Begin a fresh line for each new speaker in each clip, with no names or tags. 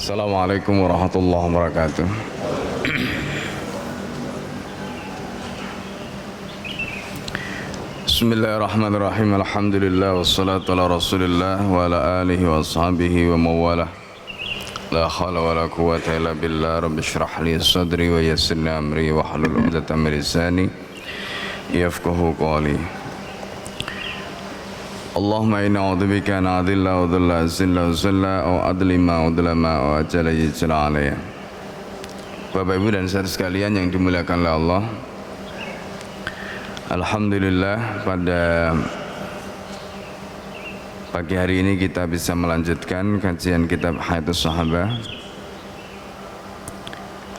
Assalamualaikum warahmatullahi wabarakatuh. Bismillahirrahmanirrahim. Alhamdulillah wassalatu ala Rasulillah wa ala alihi wa ashabihi wa mawalah. La haula wa la quwwata illa billah. Rabbi shrah li sadri wa yassir li amri wa hlul 'uqdatam min lisani yafqahu qawli. Allahumma inna a'udzubika an adilla wa dhalla azilla wa zalla wa adlima wa dlama wa ajala yajla alaya. Bapak Ibu dan saudara sekalian yang dimuliakan oleh Allah, alhamdulillah pada pagi hari ini kita bisa melanjutkan kajian kitab Hayatus Sahabah.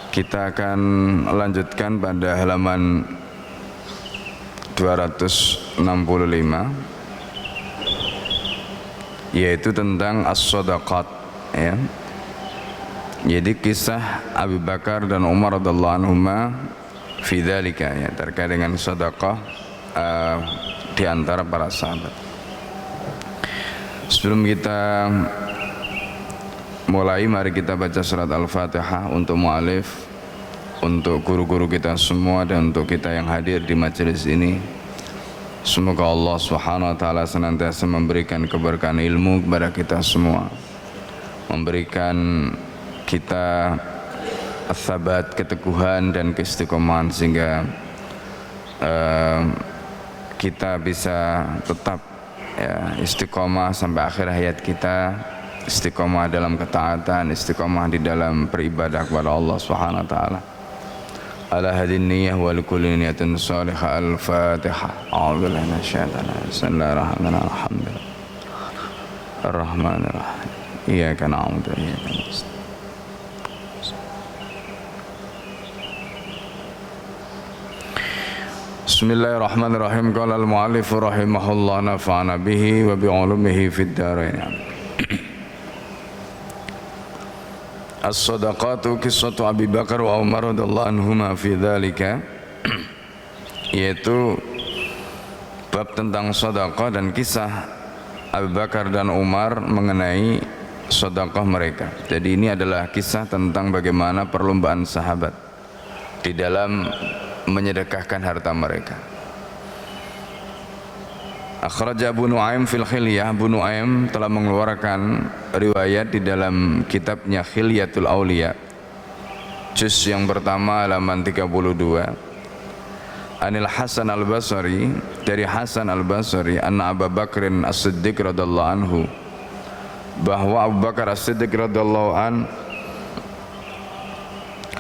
Kita akan lanjutkan pada halaman 265, yaitu tentang as-sadaqat, ya. Jadi kisah Abu Bakar dan Umar radhiyallahu anhuma fi dzalika, ya, terkait dengan sedekah di antara para sahabat. Sebelum kita mulai, mari kita baca surat Al-Fatihah untuk mu'alif, untuk guru-guru kita semua, dan untuk kita yang hadir di majelis ini. Semoga Allah Subhanahu wa taala senantiasa memberikan keberkahan ilmu kepada kita semua, memberikan kita as-sabat, keteguhan dan keistiqomahan, sehingga kita bisa tetap, ya, istiqomah sampai akhir hayat kita, istiqomah dalam ketaatan, istiqomah di dalam beribadah kepada Allah Subhanahu wa taala. Ala hadin niyyah wa likulli niyatin salihah. Al-Fatihah. A'udzu billahi minasyaitonir rajim. Bismillahirrahmanirrahim. Alhamdulillah. Ar-Rahmanir-Rahim. Iyyaka na'budu wa iyyaka nasta'in. Bismillahirrahmanirrahim. Qala al-mu'allif rahimahullah nafa'ana bihi wa bi 'ulumihi fid dharain. As-sadaqatu qissatu Abi Bakar wa Umar radhiyallahu anhuma fi dzalika, yaitu bab tentang sedekah dan kisah Abu Bakar dan Umar mengenai sedekah mereka. Jadi ini adalah kisah tentang bagaimana perlombaan sahabat di dalam menyedekahkan harta mereka. Akhraja Abu Nu'aim fil Khilyah. Abu Nu'aim telah mengeluarkan riwayat di dalam kitabnya Khilyatul Auliya, juz yang pertama halaman 32. Anil Hasan Al-Basri, dari Hasan Al-Basri, anna Abu Bakrin As-Siddiq radhiyallahu anhu, bahwa Abu Bakar As-Siddiq radhiyallahu an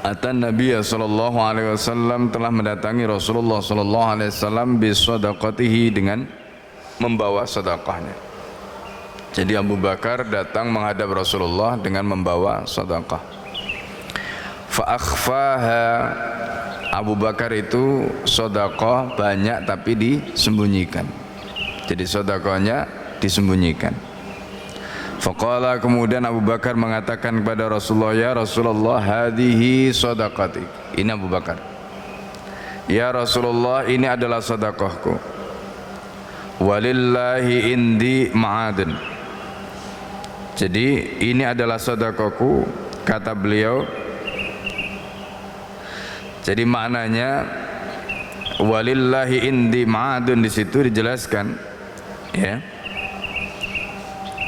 atan Nabiya sallallahu alaihi wasallam, telah mendatangi Rasulullah sallallahu alaihi wasallam bi sadaqatihi, dengan membawa sedekahnya. Jadi Abu Bakar datang menghadap Rasulullah dengan membawa sedekah. Fa akhfaha, Abu Bakar itu sedekah banyak tapi disembunyikan. Jadi sedekahnya disembunyikan. Faqala, kemudian Abu Bakar mengatakan kepada Rasulullah, ya Rasulullah, hadhihi sadaqati. Ini Abu Bakar, ya Rasulullah, ini adalah sedekahku. Walillahi indi ma'adin. Jadi ini adalah sedekahku, kata beliau. Jadi maknanya walillahi indi ma'adun, di situ dijelaskan, ya.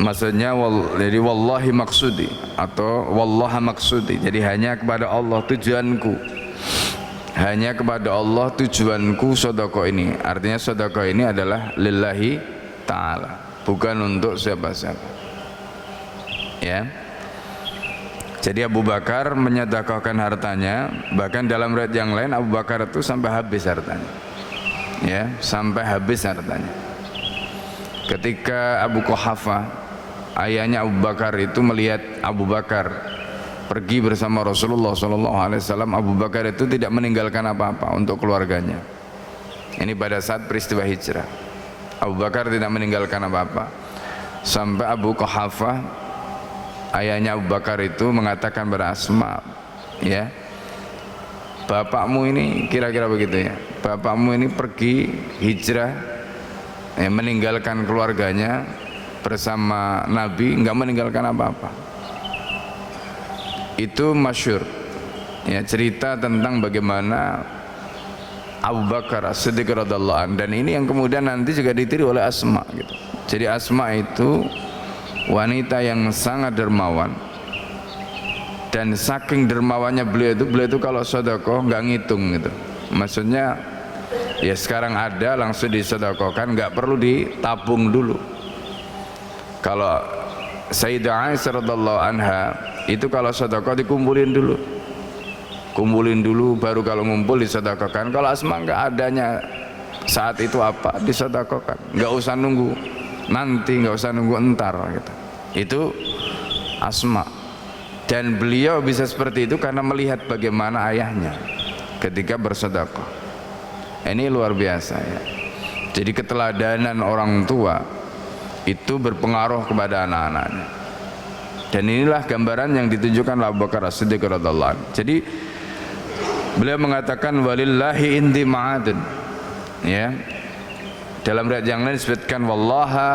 Maksudnya jadi wallahi maksudi atau wallaha maksudi. Jadi hanya kepada Allah tujuanku. Hanya kepada Allah tujuanku sedekah ini. Artinya sedekah ini adalah lillahi ta'ala, bukan untuk siapa-siapa, ya. Jadi Abu Bakar menyedekahkan hartanya. Bahkan dalam riwayat yang lain Abu Bakar itu sampai habis hartanya, ya, sampai habis hartanya. Ketika Abu Quhafah, ayahnya Abu Bakar, itu melihat Abu Bakar pergi bersama Rasulullah SAW, Abu Bakar itu tidak meninggalkan apa-apa untuk keluarganya. Ini pada saat peristiwa hijrah, Abu Bakar tidak meninggalkan apa-apa. Sampai Abu Quhafah, ayahnya Abu Bakar itu mengatakan pada Asma, ya, bapakmu ini, kira-kira begitu, ya, bapakmu ini pergi hijrah, ya, meninggalkan keluarganya bersama Nabi, enggak meninggalkan apa-apa. itu masyhur ya, cerita tentang bagaimana Abu Bakar As-Siddiq radhiyallahu anhu, dan ini yang kemudian nanti juga ditiru oleh Asma gitu. Jadi Asma itu wanita yang sangat dermawan, dan saking dermawannya beliau itu kalau sedekah nggak ngitung gitu. Maksudnya ya sekarang ada langsung disedekahkan, nggak perlu ditabung dulu. Kalau Sayyidah Aisyah radhiyallahu anha itu kalau sedekah dikumpulin dulu, baru kalau ngumpul disedekahkan. Kalau Asma nggak adanya saat itu apa disedekahkan, nggak usah nunggu nanti, nggak usah nunggu entar gitu. Itu Asma, dan beliau bisa seperti itu karena melihat bagaimana ayahnya ketika bersedekah. Ini luar biasa ya. Jadi keteladanan orang tua itu berpengaruh kepada anak-anaknya, dan inilah gambaran yang ditunjukkan Abu Bakar As-Siddiq radhiyallahu anhu. Jadi beliau mengatakan walillahi indi ma'adun ya. Dalam riwayat yang lain disebutkan wallaha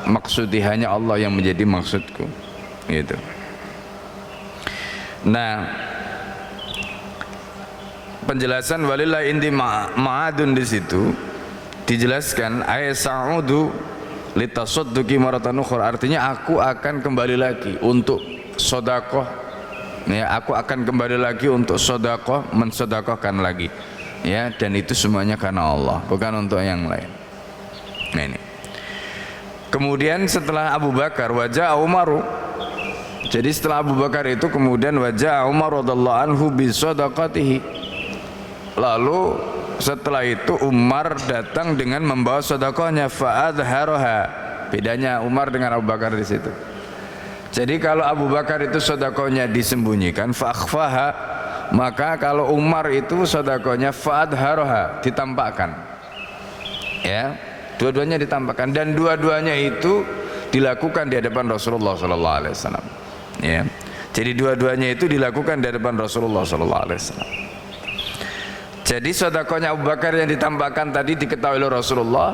maksudi, hanya Allah yang menjadi maksudku gitu. Nah, penjelasan walillahi indi ma'adun di situ dijelaskan ay sa'udu litasadduqi maratan ukhra, artinya aku akan kembali lagi untuk sedekah ya, aku akan kembali lagi untuk sedekah, mensedekahkan lagi ya, dan itu semuanya karena Allah, bukan untuk yang lain. Nah ini kemudian setelah Abu Bakar wajah Umaru, jadi setelah Abu Bakar itu kemudian wajah Umar radhiyallahu anhu bi sadaqatihi, lalu setelah itu Umar datang dengan membawa sedekahnya, fa'adharaha. Bedanya Umar dengan Abu Bakar di situ. Jadi kalau Abu Bakar itu sedekahnya disembunyikan, fa'akhfaha, maka kalau Umar itu sedekahnya fa'adharaha, ditampakkan. Ya, dua-duanya ditampakkan, dan dua-duanya itu dilakukan di hadapan Rasulullah sallallahu alaihi wasallam. Ya. Jadi dua-duanya itu dilakukan di hadapan Rasulullah sallallahu alaihi wasallam. Jadi sedekahnya Abu Bakar yang ditampakkan tadi diketahui oleh Rasulullah,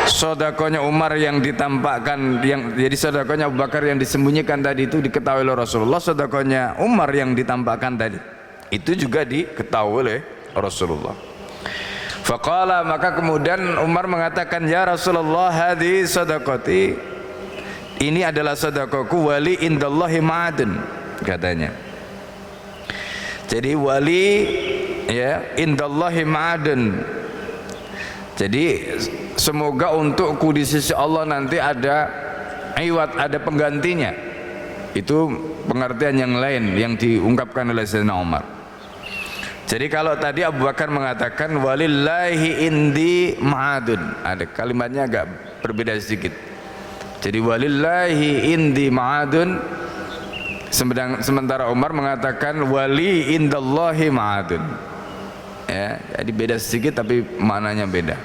sedekahnya Umar yang ditampakkan, jadi sedekahnya Abu Bakar yang disembunyikan tadi itu diketahui oleh Rasulullah, sedekahnya Umar yang ditampakkan tadi itu juga diketahui oleh Rasulullah. Faqala, maka kemudian Umar mengatakan, ya Rasulullah, hadhi sedekati, ini adalah sedekahku, wali indallahi ma'adun, katanya. Jadi wali ya indallahi ma'adun, jadi semoga untukku di sisi Allah nanti ada iwat, ada penggantinya. Itu pengertian yang lain yang diungkapkan oleh Sayyidina Umar. Jadi kalau tadi Abu Bakar mengatakan walillahi indi ma'adun, ada kalimatnya agak berbeda sedikit. Jadi walillahi indi ma'adun, sementara Umar mengatakan wali indallahi ma'adun. Ya, jadi beda sedikit tapi maknanya beda.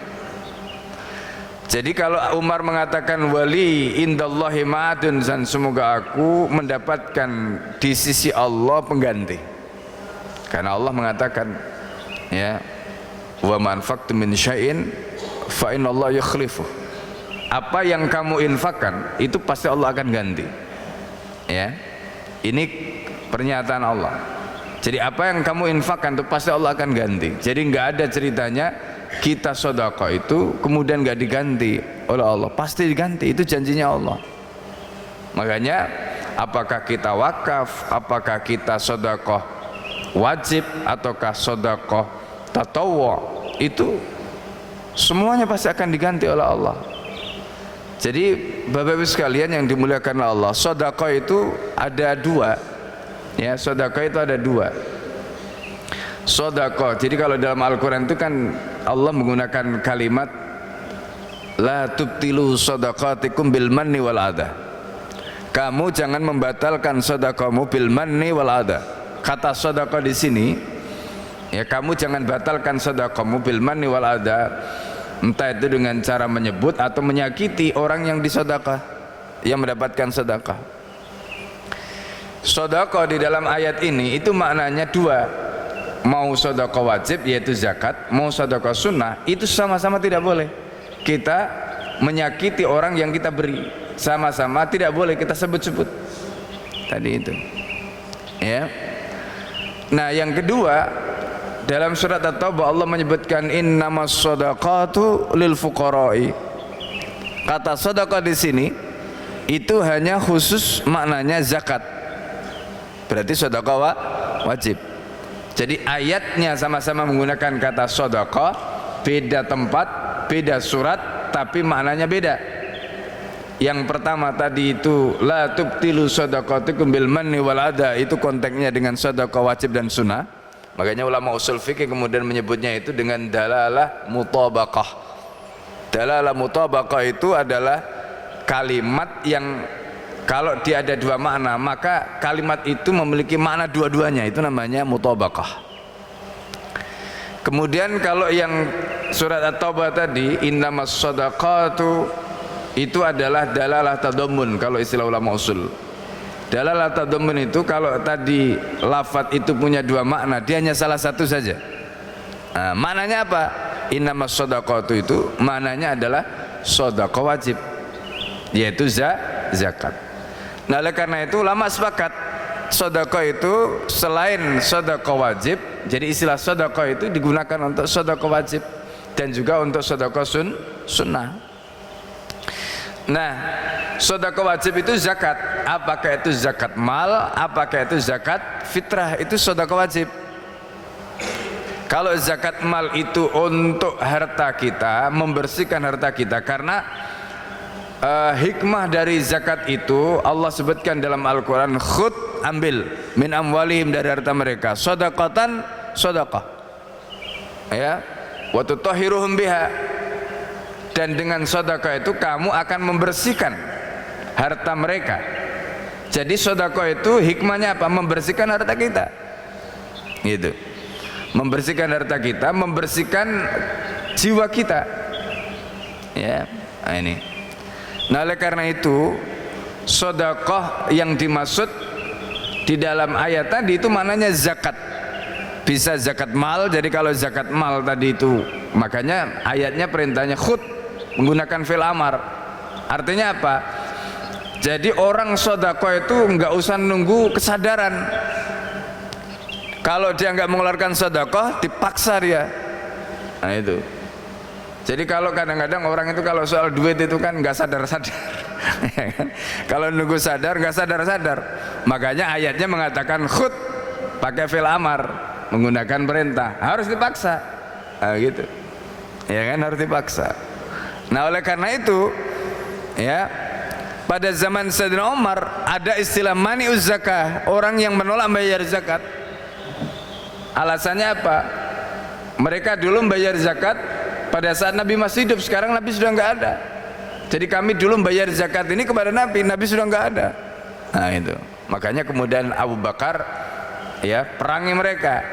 Jadi kalau Umar mengatakan wali indallahi ma'adun, dan semoga aku mendapatkan di sisi Allah pengganti, karena Allah mengatakan ya wa man anfaqtum min syai'in fa innallaha yukhlifuh, apa yang kamu infakkan itu pasti Allah akan ganti ya. Ini pernyataan Allah. Jadi apa yang kamu infakkan itu pasti Allah akan ganti. Jadi nggak ada ceritanya kita sedekah itu kemudian nggak diganti oleh Allah, pasti diganti, itu janjinya Allah. Makanya apakah kita wakaf, apakah kita sedekah wajib ataukah sedekah tatawwu, itu semuanya pasti akan diganti oleh Allah. Jadi Bapak Ibu sekalian yang dimuliakan Allah, sedekah itu ada dua ya, sedekah itu ada dua sedekah. Jadi kalau dalam Al-Quran itu kan Allah menggunakan kalimat la tubtilu sadaqatikum bil manni wal adha, kamu jangan membatalkan sedekahmu bil manni wal adha. Kata sedekah di sini ya, kamu jangan batalkan sedekahmu bil manni wal adha, entah itu dengan cara menyebut atau menyakiti orang yang disedekah, yang mendapatkan sedekah. Sedekah di dalam ayat ini itu maknanya dua, mau sedekah wajib yaitu zakat, mau sedekah sunnah, itu sama-sama tidak boleh kita menyakiti orang yang kita beri, sama-sama tidak boleh kita sebut-sebut tadi itu Ya. Nah, yang kedua, dalam surat At-Taubah Allah menyebutkan innamas shadaqatu lil fuqara'i. Kata sedekah di sini itu hanya khusus maknanya zakat. Berarti sedekah wajib. Jadi ayatnya sama-sama menggunakan kata sedekah, beda tempat, beda surat, tapi maknanya beda. Yang pertama tadi itu la tubtilu shadaqatukum bil manni wal adha, itu konteksnya dengan sedekah wajib dan sunnah. Makanya ulama usul fikih kemudian menyebutnya itu dengan dalalah mutabaqah. Dalalah mutabaqah itu adalah kalimat yang kalau dia ada dua makna, maka kalimat itu memiliki makna dua-duanya, itu namanya mutabaqah. Kemudian kalau yang surat At-Taubah tadi innamas shadaqatu, itu adalah dalalah tadammun kalau istilah ulama usul. Dalalah tadammun itu kalau tadi lafaz itu punya dua makna, dia hanya salah satu saja. Nah, maknanya apa? Innamas shadaqatu itu maknanya adalah sedekah wajib, yaitu zakat. Nah, oleh karena itu ulama sepakat sedekah itu selain sedekah wajib, jadi istilah sedekah itu digunakan untuk sedekah wajib dan juga untuk sedekah sunnah. Nah, sedekah wajib itu zakat. Apakah itu zakat mal, apakah itu zakat fitrah, itu sedekah wajib. Kalau zakat mal itu untuk harta kita, membersihkan harta kita, karena hikmah dari zakat itu Allah sebutkan dalam Al-Quran, khud, ambil min amwalihim, dari harta mereka, sedekatan, sedekah, ya, wa tutahhiruhum biha, dan dengan sedekah itu kamu akan membersihkan harta mereka. Jadi sedekah itu hikmahnya apa? Membersihkan harta kita, gitu. Membersihkan harta kita, membersihkan jiwa kita, ya. Nah, ini. Nah, oleh karena itu sedekah yang dimaksud di dalam ayat tadi itu maknanya zakat. Bisa zakat mal. Jadi kalau zakat mal tadi itu, makanya ayatnya perintahnya khud, menggunakan fi'il amar. Artinya apa? Jadi orang sedekah itu enggak usah nunggu kesadaran. Kalau dia enggak mengeluarkan sedekah, dipaksa dia. Nah, itu. Jadi kalau kadang-kadang orang itu kalau soal duit itu kan enggak sadar-sadar. Kalau nunggu sadar, enggak sadar-sadar. Makanya ayatnya mengatakan khud, pakai fi'il amar, menggunakan perintah, harus dipaksa. Nah, gitu. Ya kan, harus dipaksa. Nah, oleh karena itu, ya, pada zaman Sayyidina Umar ada istilah mani'uz zakah, orang yang menolak bayar zakat. Alasannya apa? Mereka dulu bayar zakat pada saat Nabi masih hidup, sekarang Nabi sudah enggak ada. Jadi kami dulu bayar zakat ini kepada Nabi, Nabi sudah enggak ada. Nah, itu. Makanya kemudian Abu Bakar, ya, perangi mereka.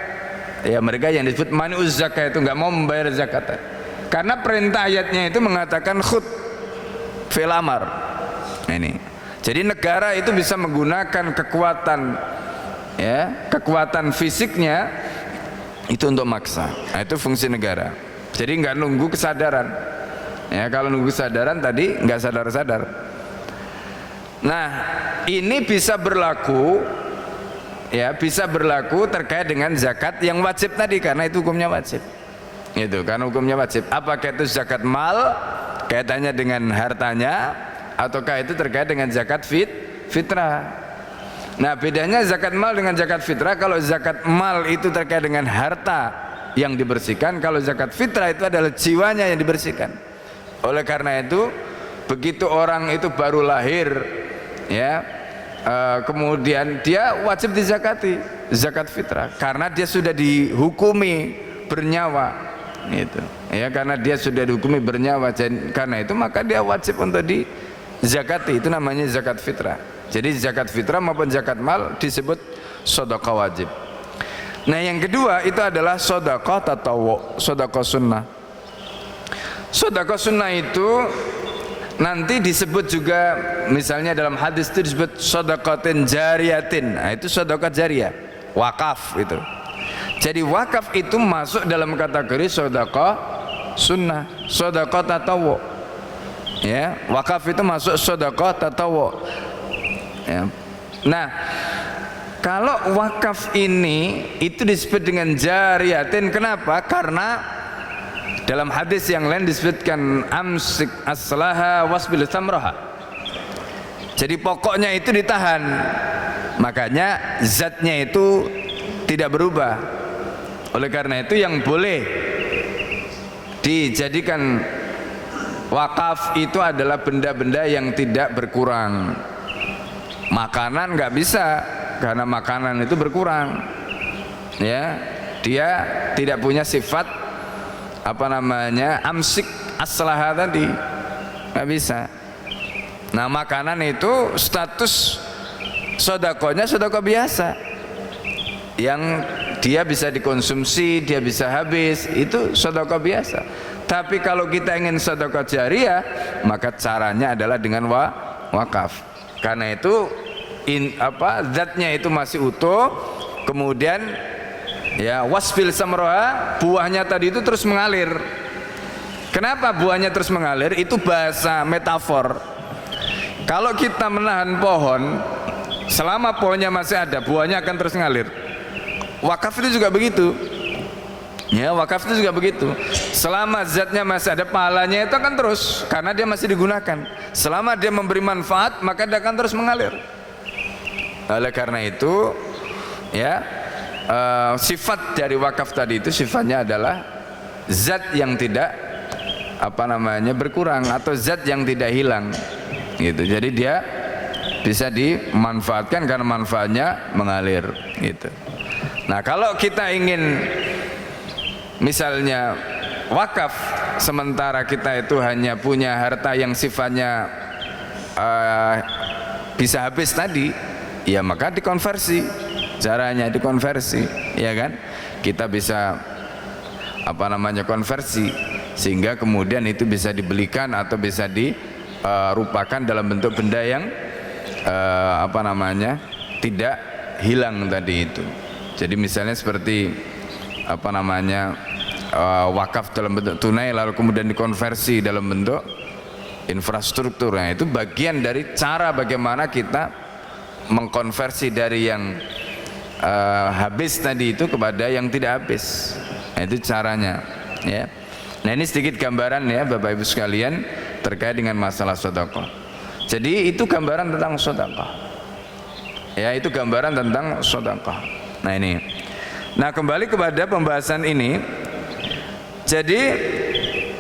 Ya, mereka yang disebut mani'uz zakah itu enggak mau membayar zakat. Karena perintah ayatnya itu mengatakan khud, fi'il amar. Ini. Jadi negara itu bisa menggunakan kekuatan, ya, kekuatan fisiknya itu untuk maksa. Nah, itu fungsi negara. Jadi nggak nunggu kesadaran. Ya, kalau nunggu kesadaran tadi nggak sadar-sadar. Nah, ini bisa berlaku, ya, bisa berlaku terkait dengan zakat yang wajib tadi, karena itu hukumnya wajib. Itu kan hukumnya wajib. Apakah itu zakat mal kaitannya dengan hartanya, ataukah itu terkait dengan zakat fitrah. Nah, bedanya zakat mal dengan zakat fitrah, kalau zakat mal itu terkait dengan harta yang dibersihkan, kalau zakat fitrah itu adalah jiwanya yang dibersihkan. Oleh karena itu, begitu orang itu baru lahir, ya, kemudian dia wajib dizakati, zakat fitrah, karena dia sudah dihukumi bernyawa. Itu, ya, karena dia sudah dihukumi bernyawa, karena itu maka dia wajib untuk dizakati, itu namanya zakat fitrah. Jadi zakat fitrah maupun zakat mal disebut sedekah wajib. Nah, yang kedua itu adalah sedekah tatawwu, sedekah sunnah. Sedekah sunnah itu nanti disebut juga, misalnya dalam hadis itu disebut sedekatin jariyatin. Nah, itu sedekah jariyah, wakaf itu. Jadi wakaf itu masuk dalam kategori sedekah sunnah, sedekah tatawwu. Ya, wakaf itu masuk sedekah tatawwu. Ya. Nah, Kalau wakaf ini itu disebut dengan jariyatin, kenapa? Karena dalam hadis yang lain disebutkan amsik aslaha wasbil samraha. Jadi pokoknya itu ditahan, makanya zatnya itu tidak berubah. Oleh karena itu yang boleh dijadikan wakaf itu adalah benda-benda yang tidak berkurang. Makanan nggak bisa, karena makanan itu berkurang, ya, dia tidak punya sifat apa namanya amsik aslaha tadi, nggak bisa. Nah makanan itu status sodakohnya sodakoh biasa, yang dia bisa dikonsumsi, dia bisa habis, itu sodakoh biasa. Tapi kalau kita ingin sodakoh jariah, maka caranya adalah dengan wakaf. Karena itu zatnya itu masih utuh, kemudian ya wasfil samroha, buahnya tadi itu terus mengalir. Kenapa buahnya terus mengalir? Itu bahasa metafor. Kalau kita menahan pohon, selama pohonnya masih ada, buahnya akan terus mengalir. Wakaf itu juga begitu, ya, wakaf itu juga begitu. Selama zatnya masih ada, pahalanya itu akan terus, karena dia masih digunakan. Selama dia memberi manfaat, maka dia akan terus mengalir. Oleh karena itu, ya, sifat dari wakaf tadi itu sifatnya adalah zat yang tidak apa namanya berkurang, atau zat yang tidak hilang, gitu. Jadi dia bisa dimanfaatkan karena manfaatnya mengalir, gitu. Nah kalau kita ingin misalnya wakaf, sementara kita itu hanya punya harta yang sifatnya bisa habis tadi, ya maka dikonversi. Caranya dikonversi, ya kan? Kita bisa apa namanya konversi, sehingga kemudian itu bisa dibelikan atau bisa dirupakan dalam bentuk benda yang apa namanya tidak hilang tadi itu. Jadi misalnya seperti apa namanya wakaf dalam bentuk tunai lalu kemudian dikonversi dalam bentuk infrastruktur. Nah, itu bagian dari cara bagaimana kita mengkonversi dari yang habis tadi itu kepada yang tidak habis. Nah, itu caranya, ya. Nah ini sedikit gambaran ya Bapak Ibu sekalian terkait dengan masalah sedekah. Jadi itu gambaran tentang sedekah, ya, itu gambaran tentang sedekah. Nah ini, nah kembali kepada pembahasan ini. Jadi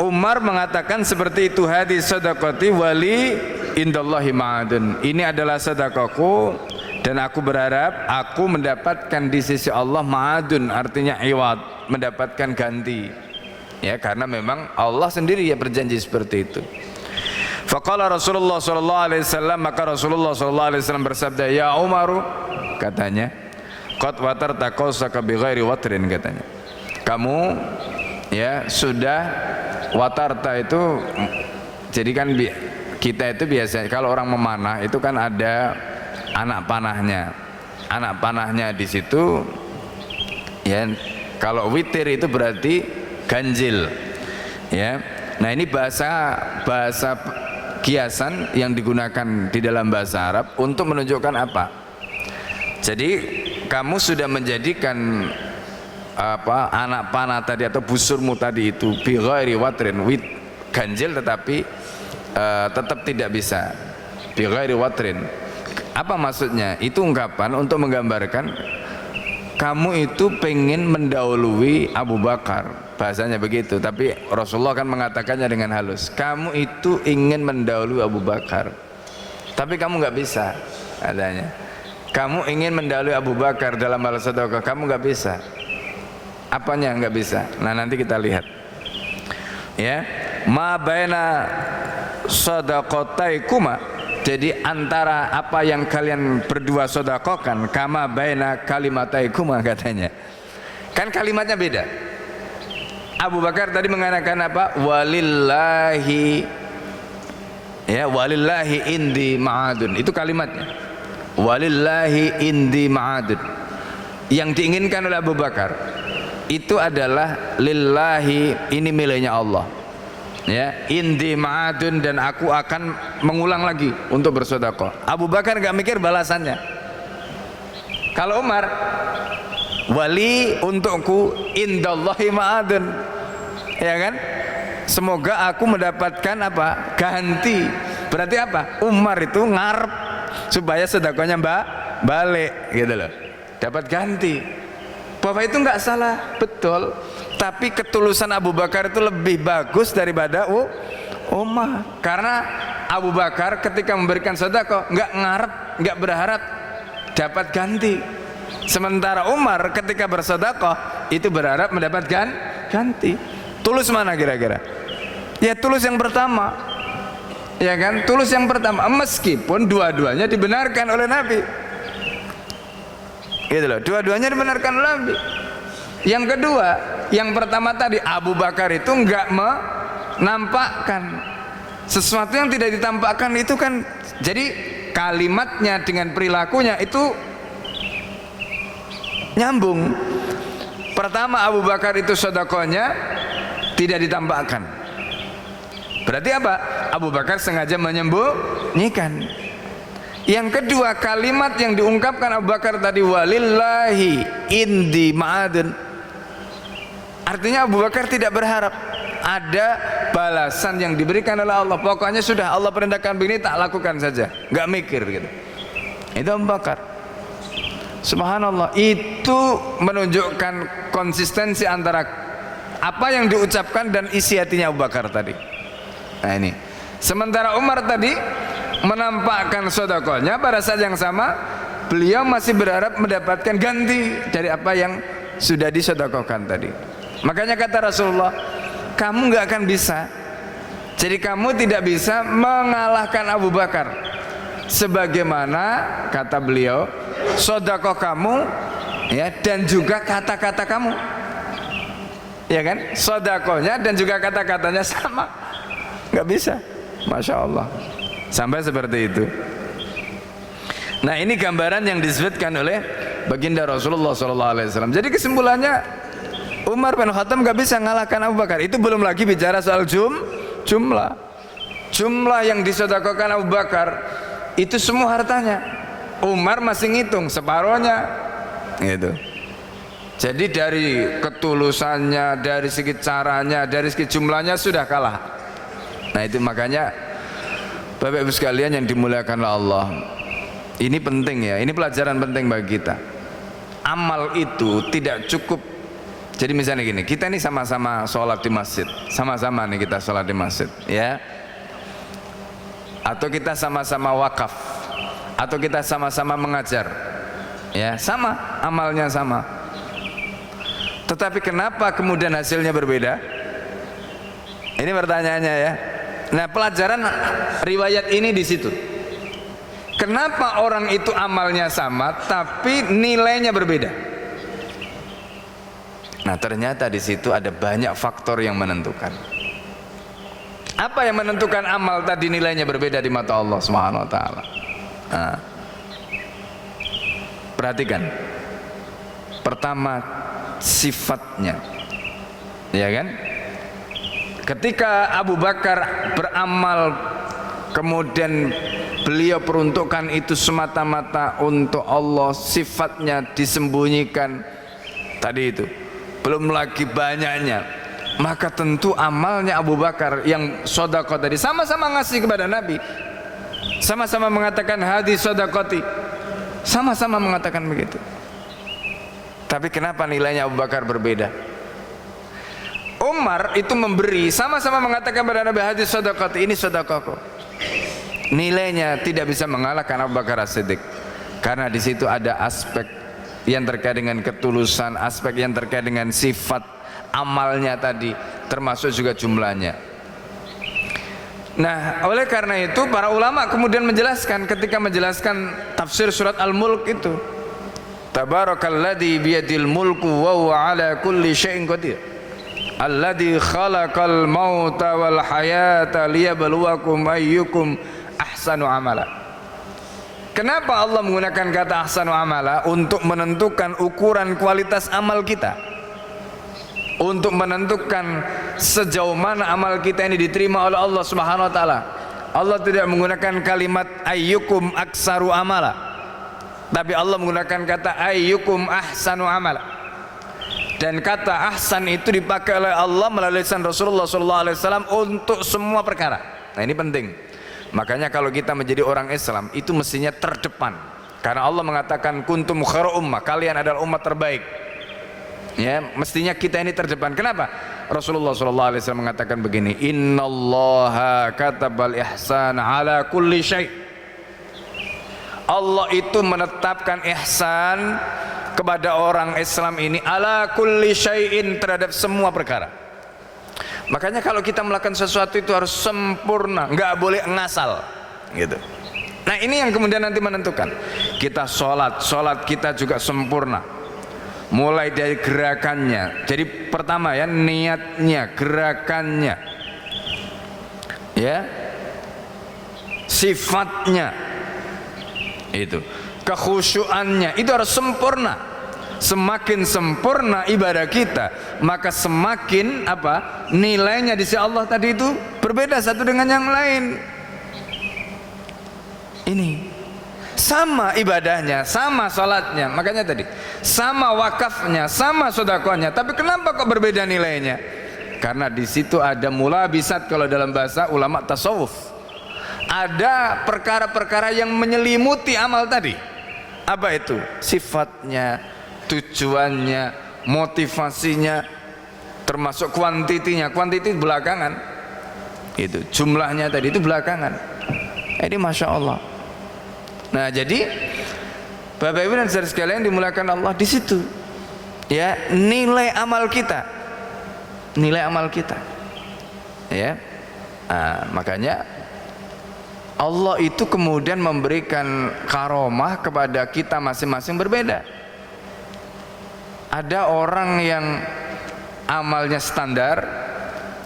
Umar mengatakan seperti itu, hadis sedekati wali indallahi ma'adun, ini adalah sedekahku dan aku berharap aku mendapatkan di sisi Allah ma'adun, artinya iwad, mendapatkan ganti, ya, karena memang Allah sendiri ya berjanji seperti itu. Faqala Rasulullah sallallahu alaihi wasallam, maka Rasulullah sallallahu alaihi wasallam bersabda, ya Umaru, katanya, qad watarta qausaka bighairi watrin, katanya, kamu ya sudah watarta itu, jadi kan kita itu biasanya kalau orang memanah itu kan ada anak panahnya di situ, ya. Kalau witir itu berarti ganjil, ya. Nah ini bahasa kiasan yang digunakan di dalam bahasa Arab untuk menunjukkan apa? Jadi kamu sudah menjadikan apa anak panah tadi atau busurmu tadi itu bighairi watrin, ganjil tetapi tetap tidak bisa bighairi watrin. Apa maksudnya? Itu ungkapan untuk menggambarkan kamu itu pengen mendahului Abu Bakar, bahasanya begitu. Tapi Rasulullah kan mengatakannya dengan halus, kamu itu ingin mendahului Abu Bakar, tapi kamu nggak bisa, adanya. Kamu ingin mendahului Abu Bakar dalam hal sedekah, kamu nggak bisa. Apanya nggak bisa? Nah nanti kita lihat, ya. Ma baina sadaqataikuma, jadi antara apa yang kalian berdua sedekahkan, kama baina kalimataikumah, katanya. Kan kalimatnya beda. Abu Bakar tadi mengatakan apa? Walillahi, ya, walillahi indi ma'adun, itu kalimatnya. Walillahi indi ma'adun. Yang diinginkan oleh Abu Bakar itu adalah lillahi, ini miliknya Allah, ya, indi ma'adun, dan aku akan mengulang lagi untuk bersedekah. Abu Bakar gak mikir balasannya, Kalau Umar, wali untukku indallahi ma'adun, ya kan? Semoga aku mendapatkan apa? Ganti. Berarti apa? Umar itu ngarep supaya sedekahnya balik, gitu loh. Dapat ganti. Bahwa itu nggak salah, betul. Tapi ketulusan Abu Bakar itu lebih bagus daripada Umar. Karena Abu Bakar ketika memberikan sedekah nggak ngarep, nggak berharap dapat ganti. Sementara Umar ketika bersedekah itu berharap mendapatkan ganti. Tulus mana kira-kira? Ya tulus yang pertama, ya kan? Tulus yang pertama, meskipun dua-duanya dibenarkan oleh Nabi, gitu loh. Dua-duanya dibenarkan oleh Nabi. Yang kedua, yang pertama tadi Abu Bakar itu enggak menampakkan sesuatu yang tidak ditampakkan itu kan, jadi kalimatnya dengan perilakunya itu nyambung. Pertama Abu Bakar itu sedekahnya tidak ditampakkan. Berarti apa? Abu Bakar sengaja menyembunyikan. Yang kedua, kalimat yang diungkapkan Abu Bakar tadi, walillahi indi ma'adun, artinya Abu Bakar tidak berharap ada balasan yang diberikan oleh Allah. Pokoknya sudah Allah perintahkan begini, tak lakukan saja, nggak mikir gitu. Itu Abu Bakar. Subhanallah, itu menunjukkan konsistensi antara apa yang diucapkan dan isi hatinya Abu Bakar tadi. Nah ini. Sementara Umar tadi menampakkan sedekahnya, pada saat yang sama beliau masih berharap mendapatkan ganti dari apa yang sudah disedekahkan tadi. Makanya kata Rasulullah, kamu nggak akan bisa, jadi kamu tidak bisa mengalahkan Abu Bakar, sebagaimana kata beliau, sedekah kamu ya dan juga kata-kata kamu, ya kan? Sedekahnya dan juga kata-katanya sama, nggak bisa. Masya Allah, sampai seperti itu. Nah ini gambaran yang disebutkan oleh baginda Rasulullah SAW. Jadi kesimpulannya, Umar bin Khattab gak bisa mengalahkan Abu Bakar. Itu belum lagi bicara soal jumlah yang disedekahkan Abu Bakar itu semua hartanya. Umar masih ngitung separohnya gitu. Jadi dari ketulusannya, dari segi caranya, dari segi jumlahnya sudah kalah. Nah itu makanya Bapak Ibu sekalian yang dimuliakan oleh Allah, ini penting ya, ini pelajaran penting bagi kita. Amal itu tidak cukup. Jadi misalnya gini, kita ini sama-sama sholat di masjid, sama-sama nih kita sholat di masjid, ya. Atau kita sama-sama wakaf, atau kita sama-sama mengajar, ya, sama, amalnya sama. Tetapi kenapa kemudian hasilnya berbeda? Ini pertanyaannya ya. Nah pelajaran riwayat ini di situ. Kenapa orang itu amalnya sama, tapi nilainya berbeda? Nah ternyata di situ ada banyak faktor yang menentukan. Apa yang menentukan amal tadi nilainya berbeda di mata Allah Subhanahu wa taala? Nah, perhatikan. Pertama, sifatnya. Ya kan? Ketika Abu Bakar beramal kemudian beliau peruntukkan itu semata-mata untuk Allah, sifatnya disembunyikan tadi itu, belum lagi banyaknya, maka tentu amalnya Abu Bakar yang sedekah tadi sama-sama ngasih kepada Nabi, sama-sama mengatakan hadis sedekati, sama-sama mengatakan begitu. Tapi kenapa nilainya Abu Bakar berbeda? Umar itu memberi, sama-sama mengatakan kepada Nabi hadis sedekati, ini sedekahku. Nilainya tidak bisa mengalahkan Abu Bakar As-Siddiq, karena di situ ada aspek yang terkait dengan ketulusan, aspek yang terkait dengan sifat amalnya tadi, termasuk juga jumlahnya. Nah, oleh karena itu para ulama kemudian menjelaskan ketika menjelaskan tafsir surat Al-Mulk itu, Tabarakalladzi biyadil mulku wa huwa ala kulli syai'in qadir, alladzi khalaqal mauta wal hayata liyabluwakum ayyukum ahsanu amala. Kenapa Allah menggunakan kata ahsanu amala? Untuk menentukan ukuran kualitas amal kita, untuk menentukan sejauh mana amal kita ini diterima oleh Allah Subhanahu wa taala. Allah tidak menggunakan kalimat ayyukum aksaru amala, Tapi Allah menggunakan kata ayyukum ahsanu amala. Dan kata ahsan itu dipakai oleh Allah melalui lisan Rasulullah SAW untuk semua perkara. Nah ini penting. Makanya kalau kita menjadi orang Islam itu mestinya terdepan. Karena Allah mengatakan kuntum khairu ummah, kalian adalah umat terbaik. Ya, mestinya kita ini terdepan. Kenapa? Rasulullah SAW mengatakan begini, innallaha katabal ihsan ala kulli syai'. Allah itu menetapkan ihsan kepada orang Islam ini ala kulli syai'in, terhadap semua perkara. Makanya kalau kita melakukan sesuatu itu harus sempurna, nggak boleh ngasal gitu. Nah ini yang kemudian nanti menentukan. Kita sholat kita juga sempurna, mulai dari gerakannya. Jadi pertama ya, niatnya, gerakannya, ya, sifatnya, itu kekhusyuannya, itu harus sempurna. Semakin sempurna ibadah kita, maka semakin apa? Nilainya di sisi Allah tadi itu berbeda satu dengan yang lain. Ini sama ibadahnya, sama sholatnya, makanya tadi sama wakafnya, sama sedekahnya, tapi kenapa kok berbeda nilainya? Karena di situ ada mulabisat, kalau dalam bahasa ulama tasawuf. Ada perkara-perkara yang menyelimuti amal tadi. Apa itu? Sifatnya, tujuannya, motivasinya, termasuk kuantitinya. Kuantiti belakangan, itu jumlahnya tadi itu belakangan. Ini masya Allah. Nah jadi Bapak Ibu dan saudara sekalian dimulakan Allah di situ. Ya, nilai amal kita, nilai amal kita. Ya, makanya Allah itu kemudian memberikan karomah kepada kita masing-masing berbeda. Ada orang yang amalnya standar,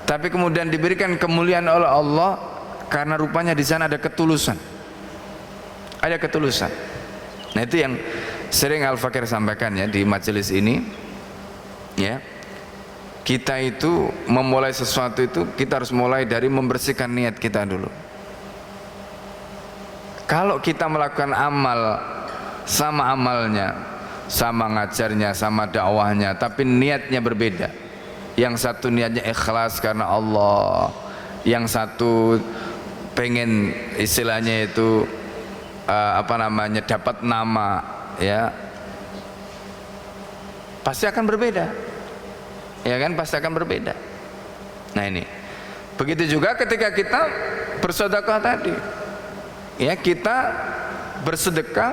tapi kemudian diberikan kemuliaan oleh Allah karena rupanya di sana ada ketulusan. Ada ketulusan. Nah itu yang sering Al-Fakir sampaikan ya di majelis ini. Ya, kita itu memulai sesuatu itu kita harus mulai dari membersihkan niat kita dulu. Kalau kita melakukan amal sama amalnya, sama ngajarnya, sama dakwahnya, tapi niatnya berbeda. Yang satu niatnya ikhlas karena Allah, yang satu pengen istilahnya itu dapat nama, ya pasti akan berbeda, ya kan, pasti akan berbeda. Nah ini begitu juga ketika kita bersedekah tadi, ya kita bersedekah,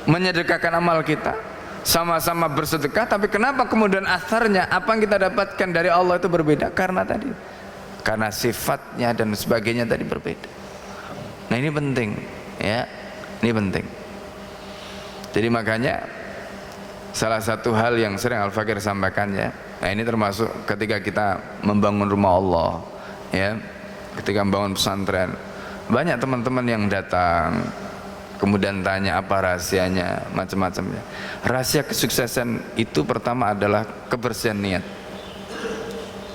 menyedekahkan amal kita, sama-sama bersedekah, tapi kenapa kemudian asarnya apa yang kita dapatkan dari Allah itu berbeda? Karena tadi, karena sifatnya dan sebagainya tadi berbeda. Nah ini penting, ya, ini penting. Jadi makanya salah satu hal yang sering Al-Fakir sampaikan ya, nah ini termasuk ketika kita membangun rumah Allah, ya, ketika membangun pesantren, banyak teman-teman yang datang kemudian tanya apa rahasianya, macam-macamnya. Rahasia kesuksesan itu pertama adalah kebersihan niat,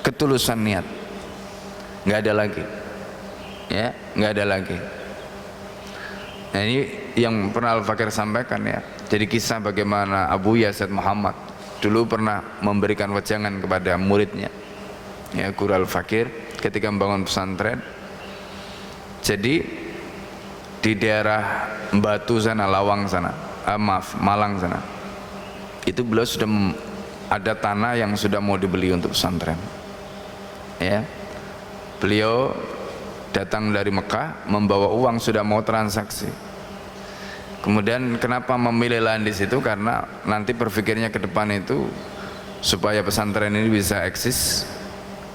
ketulusan niat, nggak ada lagi, ya, nggak ada lagi. Nah ini yang pernah Al-Fakir sampaikan ya. Jadi kisah bagaimana Abu Yazid Muhammad dulu pernah memberikan wejangan kepada muridnya, ya, guru Al-Fakir ketika membangun pesantren. Jadi di daerah Batu sana, Lawang sana, Malang sana, itu beliau sudah ada tanah yang sudah mau dibeli untuk pesantren. Ya, beliau datang dari Mekah membawa uang, sudah mau transaksi. Kemudian kenapa memilih lahan di situ? Karena nanti berpikirnya ke depan itu supaya pesantren ini bisa eksis,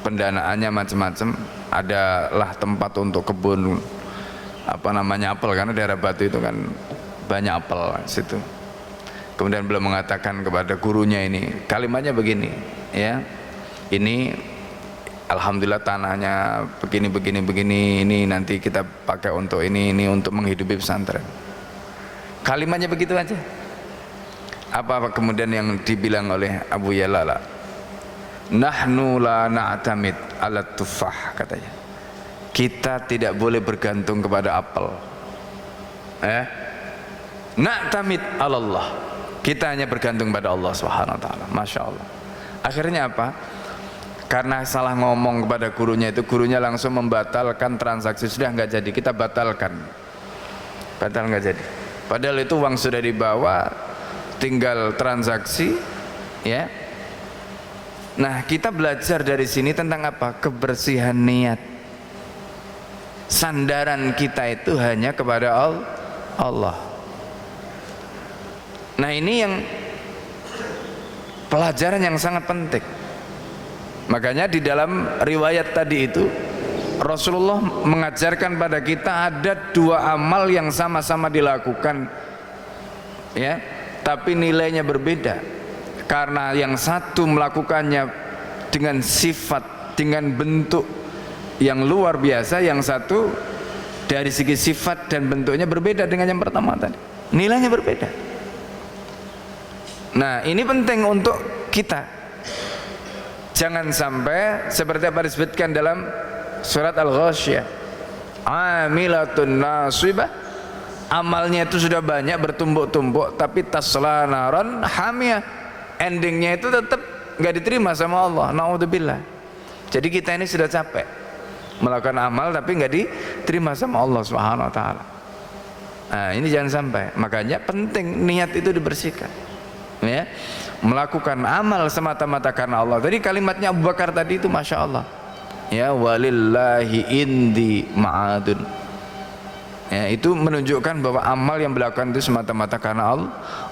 pendanaannya macam-macam, adalah tempat untuk kebun apel, karena daerah Batu itu kan banyak apel situ. Kemudian beliau mengatakan kepada gurunya ini, kalimatnya begini, ya, ini alhamdulillah tanahnya begini, ini nanti kita pakai untuk ini untuk menghidupi pesantren. Kalimatnya begitu aja. Apa kemudian yang dibilang oleh Abu Yalala? Nahnu la na'tamid ala tufah, katanya. Kita tidak boleh bergantung kepada apel. na'tamid 'ala Allah. Kita hanya bergantung pada Allah Subhanahu wa taala. Masya Allah. Akhirnya apa? Karena salah ngomong kepada gurunya itu, gurunya langsung membatalkan transaksi. Sudah nggak jadi, kita batalkan. Batal nggak jadi. Padahal itu uang sudah dibawa, tinggal transaksi, ya. Nah, kita belajar dari sini tentang apa? Kebersihan niat. Sandaran kita itu hanya kepada Allah. Nah, ini yang pelajaran yang sangat penting. Makanya di dalam riwayat tadi itu Rasulullah mengajarkan pada kita ada dua amal yang sama-sama dilakukan, ya, tapi nilainya berbeda. Karena yang satu melakukannya dengan sifat, dengan bentuk yang luar biasa, yang satu dari segi sifat dan bentuknya berbeda dengan yang pertama tadi. Nilainya berbeda. Nah, ini penting untuk kita. Jangan sampai seperti apa disebutkan dalam surat Al-Ghasyiyah, amilatun nasibah, amalnya itu sudah banyak bertumbuk-tumbuk, tapi tasla naran hamiyah, endingnya itu tetap nggak diterima sama Allah. Naudzubillah. Jadi kita ini sudah capek melakukan amal tapi nggak diterima sama Allah Subhanahu wa taala. Nah, ini jangan sampai. Makanya penting niat itu dibersihkan, ya. Melakukan amal semata-mata karena Allah. Tadi kalimatnya Abu Bakar tadi itu Masya Allah, ya, walillahi indi ma'adun, ya, itu menunjukkan bahwa amal yang dilakukan itu semata-mata karena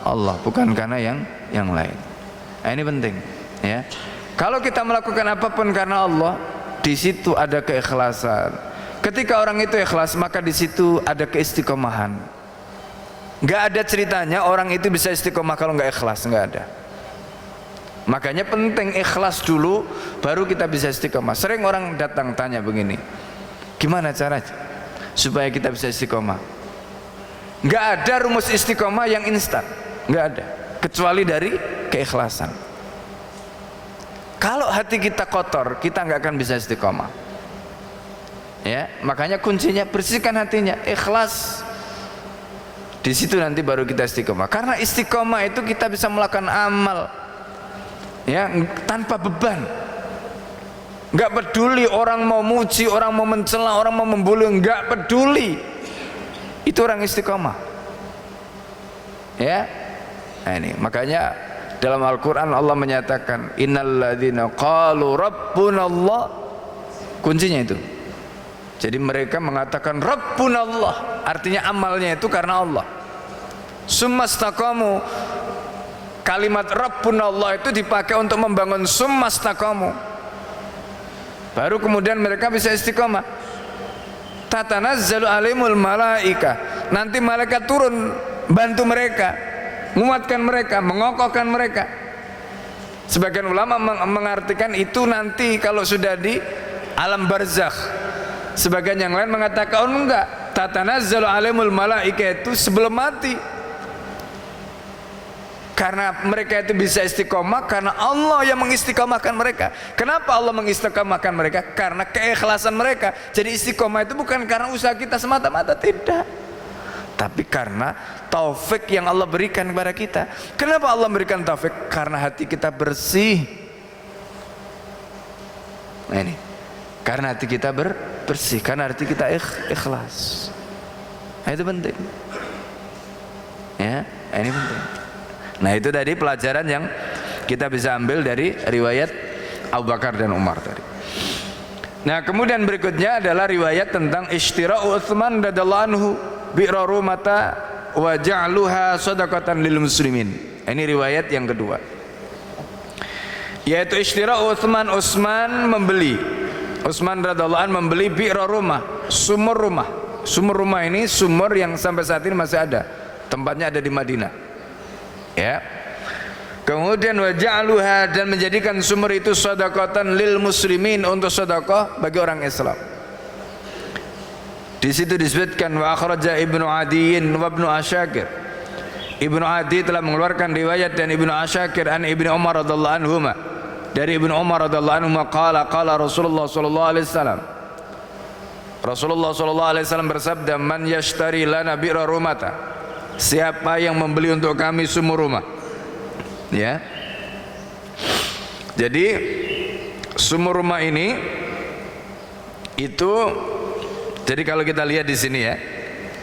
Allah, bukan karena yang lain. Nah, ini penting, ya. Kalau kita melakukan apapun karena Allah, di situ ada keikhlasan. Ketika orang itu ikhlas, maka di situ ada keistiqomahan. Nggak ada ceritanya orang itu bisa istiqomah kalau nggak ikhlas, nggak ada. Makanya penting ikhlas dulu, baru kita bisa istiqomah. Sering orang datang tanya begini, gimana caranya supaya kita bisa istiqomah? Nggak ada rumus istiqomah yang instan, nggak ada, kecuali dari keikhlasan. Kalau hati kita kotor, kita nggak akan bisa istiqomah, ya. Makanya kuncinya bersihkan hatinya, ikhlas. Di situ nanti baru kita istiqomah. Karena istiqomah itu kita bisa melakukan amal, ya, tanpa beban. Nggak peduli orang mau muji, orang mau mencela, orang mau membuli, nggak peduli. Itu orang istiqomah, ya. Nah, ini makanya dalam Al-Quran Allah menyatakan innalladzina qalu rabbunallah, kuncinya itu. Jadi mereka mengatakan rabbunallah, artinya amalnya itu karena Allah. Summastaqamu, kalimat rabbunallah itu dipakai untuk membangun summastaqamu, baru kemudian mereka bisa istiqomah. Tatanazzalu alaihimul malaika, nanti malaikat turun bantu mereka, menguatkan mereka, mengokohkan mereka. Sebagian ulama mengartikan itu nanti kalau sudah di alam barzakh. Sebagian yang lain mengatakan oh enggak, tatanazzalu alaihimul malaika itu sebelum mati. Karena mereka itu bisa istiqomah karena Allah yang mengistiqomahkan mereka. Kenapa Allah mengistiqomahkan mereka? Karena keikhlasan mereka. Jadi istiqomah itu bukan karena usaha kita semata-mata, tidak, tapi karena taufik yang Allah berikan kepada kita. Kenapa Allah memberikan taufik? Karena hati kita bersih. Nah, ini karena hati kita bersih, karena hati kita ikhlas. Nah, itu penting, ya. Ini penting. Nah, itu tadi pelajaran yang kita bisa ambil dari riwayat Abu Bakar dan Umar tadi. Nah, kemudian berikutnya adalah riwayat tentang ishtira'u Utsman radhiyallahu anhu bi'ra rumata wa ja'luha shadaqatan lil muslimin. Ini riwayat yang kedua, yaitu ishtira'u Utsman, Utsman membeli, Utsman radhiyallahu anhu membeli bi'ra rumah, sumur rumah. Sumur rumah ini sumur yang sampai saat ini masih ada, tempatnya ada di Madinah, ya. Kemudian waja'aluha, dan menjadikan sumur itu shadaqatan lil muslimin, untuk sedekah bagi orang Islam. Di situ disebutkan wa akhraja Ibnu Adiyin wa Ibnu Asyakir. Ibnu Adi telah mengeluarkan riwayat dan Ibnu Asyakir an Ibnu Umar radhiyallahu anhuma, dari Ibnu Umar radhiyallahu anhu qala qala Rasulullah sallallahu alaihi wasallam, Rasulullah sallallahu alaihi wasallam bersabda, man yashtari lana bi'ra rumata, siapa yang membeli untuk kami sumur rumah. Ya. Jadi sumur rumah ini itu, jadi kalau kita lihat di sini ya,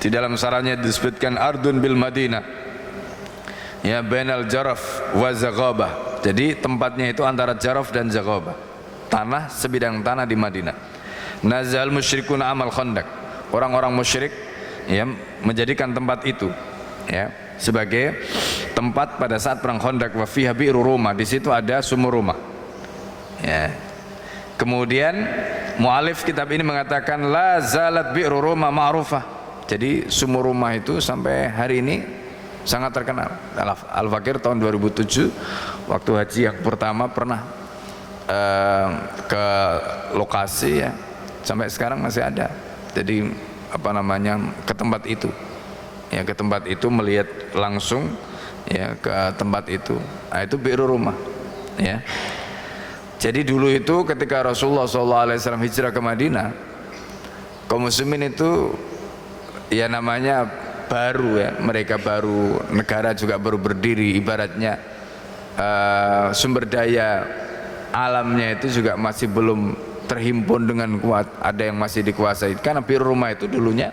di dalam sarannya disebutkan ardun bil Madinah, ya, bainal Jaraf wa Zaghabah. Jadi tempatnya itu antara Jaraf dan Zaghabah, tanah, sebidang tanah di Madinah. Nazal musyrikun amal khandaq, orang-orang musyrik ya menjadikan tempat itu ya sebagai tempat pada saat perang Khandaq. Wa fiha bi'ru Roma, di situ ada sumur rumah. Ya. Kemudian mu'alif kitab ini mengatakan la zalat bi'ru Roma ma'rufah. Jadi sumur rumah itu sampai hari ini sangat terkenal. Al-Fakir tahun 2007 waktu haji yang pertama pernah ke lokasi ya, sampai sekarang masih ada. Jadi apa namanya, ke tempat itu ya, ke tempat itu melihat langsung ya ke tempat itu. Nah, itu bi'ru rumah ya. Jadi dulu itu ketika Rasulullah SAW hijrah ke Madinah, kaum muslimin itu ya namanya baru ya, mereka baru, negara juga baru berdiri, ibaratnya sumber daya alamnya itu juga masih belum terhimpun dengan kuat, ada yang masih dikuasai. Karena bi'ru rumah itu dulunya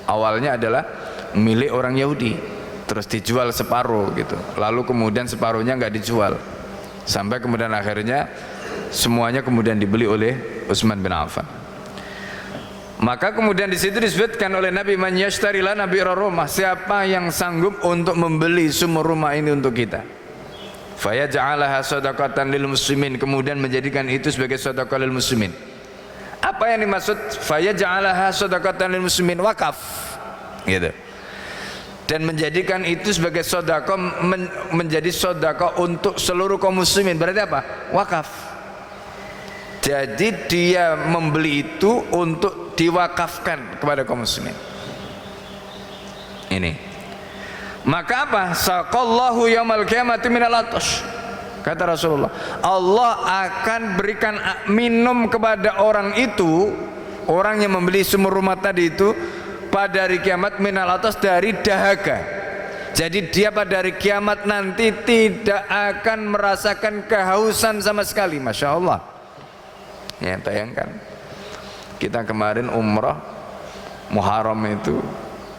awalnya adalah milik orang Yahudi, terus dijual separuh gitu, lalu kemudian separuhnya nggak dijual, sampai kemudian akhirnya semuanya kemudian dibeli oleh Utsman bin Affan. Maka kemudian di situ disebutkan oleh Nabi, man yashtari lana bi'ra rumah, siapa yang sanggup untuk membeli sumur rumah ini untuk kita, fayaj'alaha shadaqatan lil muslimin, kemudian menjadikan itu sebagai sedekah lil muslimin. Apa yang dimaksud fayaj'alaha shadaqatan lil muslimin? Wakaf gitu. Dan menjadikan itu sebagai sedekah, menjadi sedekah untuk seluruh kaum muslimin. Berarti apa? Wakaf. Jadi dia membeli itu untuk diwakafkan kepada kaum muslimin. Ini. Maka apa? Saqallahu yaumal qiyamati minal atash. Kata Rasulullah, Allah akan berikan minum kepada orang itu, orang yang membeli sumur rumah tadi itu, pada hari kiamat minal atas, dari dahaga. Jadi dia pada hari kiamat nanti tidak akan merasakan kehausan sama sekali. Masya Allah ya, bayangkan kita kemarin umrah Muharram itu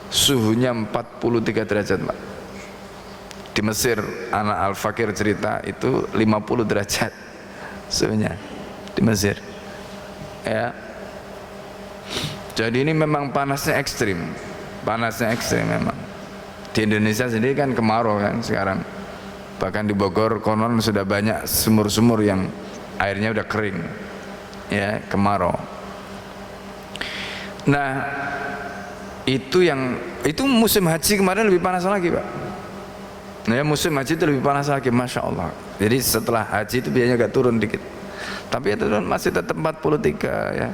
suhunya 43 derajat Pak. Di Mesir anak Al-Fakir cerita itu 50 derajat suhunya di Mesir ya. Jadi ini memang panasnya ekstrim memang. Di Indonesia sendiri kan kemarau kan sekarang, bahkan di Bogor konon sudah banyak sumur-sumur yang airnya udah kering ya, kemarau. Nah itu musim haji kemarin lebih panas lagi Pak. Nah ya, musim haji itu lebih panas lagi, Masya Allah. Jadi setelah haji itu biasanya agak turun dikit, tapi itu masih tetap 43 ya.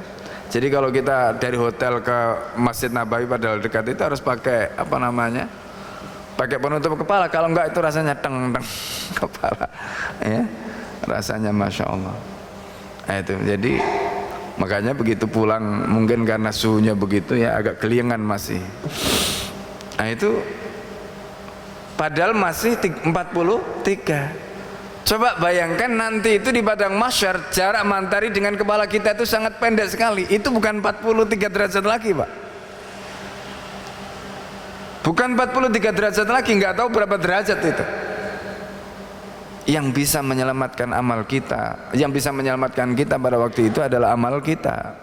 Jadi kalau kita dari hotel ke Masjid Nabawi padahal dekat itu harus pakai apa namanya, pakai penutup kepala, kalau enggak itu rasanya teng kepala ya, rasanya Masya Allah. Nah itu, jadi makanya begitu pulang mungkin karena suhunya begitu ya, agak keliengan masih. Nah itu padahal masih 43. Coba bayangkan nanti itu di padang mahsyar, jarak matahari dengan kepala kita itu sangat pendek sekali. Itu bukan 43 derajat lagi Pak, bukan 43 derajat lagi, nggak tahu berapa derajat itu. Yang bisa menyelamatkan amal kita, yang bisa menyelamatkan kita pada waktu itu adalah amal kita.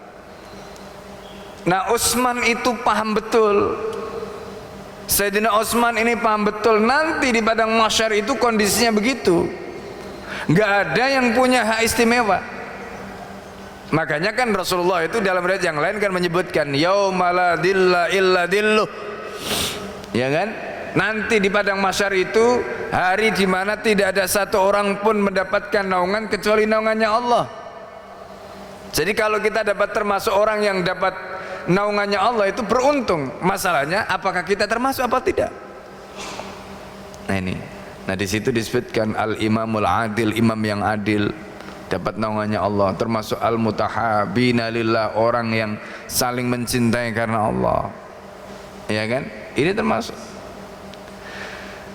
Nah Utsman itu paham betul, Sayyidina Utsman ini paham betul nanti di padang mahsyar itu kondisinya begitu, nggak ada yang punya hak istimewa. Makanya kan Rasulullah itu dalam riwayat yang lain kan menyebutkan yauma la dilla illa dilluh, ya kan? Nanti di padang mahsyar itu hari di mana tidak ada satu orang pun mendapatkan naungan kecuali naungannya Allah. Jadi kalau kita dapat termasuk orang yang dapat naungannya Allah itu beruntung. Masalahnya apakah kita termasuk apa tidak? Nah ini. Nah di situ disebutkan al-imamul adil, imam yang adil dapat naungannya Allah, termasuk al-mutahabina lillah, orang yang saling mencintai karena Allah. Ya kan? Ini termasuk.